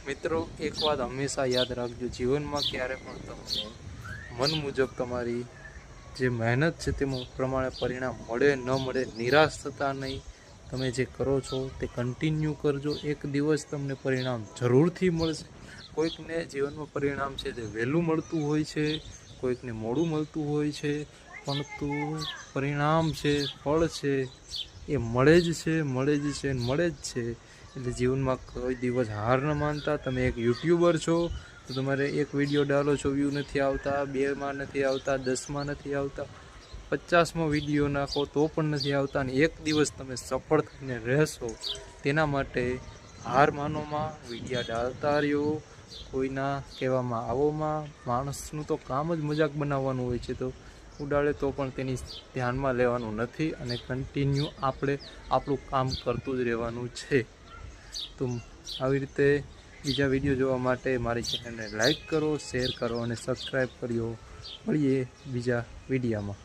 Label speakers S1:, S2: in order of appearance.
S1: મિત્રો એક વાત હંમેશા યાદ રાખજો, જીવનમાં ક્યારે પણ તમને મન મુજબ તમારી જે મહેનત છે તે પ્રમાણે પરિણામ મળે ન મળે નિરાશ થતા નહીં. તમે જે કરો છો તે કન્ટિન્યુ કરજો, એક દિવસ તમને પરિણામ જરૂરથી મળશે. કોઈકને જીવનમાં પરિણામ છે તે વહેલું મળતું હોય છે, કોઈકને મોડું મળતું હોય છે, પરંતુ પરિણામ છે, ફળ છે એ મળે જ છે, મળે જ છે, મળે જ છે. એટલે જીવનમાં કોઈ દિવસ હાર ન માનતા. તમે એક યુટ્યુબર છો તો તમારે એક વિડીયો ડાલો છો, વ્યૂ નથી આવતા, 2માં નથી આવતા, 10માં નથી આવતા, 50માં વિડીયો નાખો તો પણ નથી આવતા, અને એક દિવસ તમે સફળ થઈને રહેશો. તેના માટે હાર માનોમાં, વિડીયા ડાલતા રહ્યો, કોઈના કહેવામાં આવોમાં. માણસનું તો કામ જ મજાક બનાવવાનું હોય છે, તો ઉડાડે તો પણ તેની ધ્યાનમાં લેવાનું નથી, અને કન્ટિન્યુ આપણે આપણું કામ કરતું જ રહેવાનું છે. તો આવી રીતે બીજા વિડીયો જોવા માટે મારી ચેનલને લાઈક કરો, શેર કરો અને સબસ્ક્રાઈબ કર્યો. મળીએ બીજા વિડીયામાં.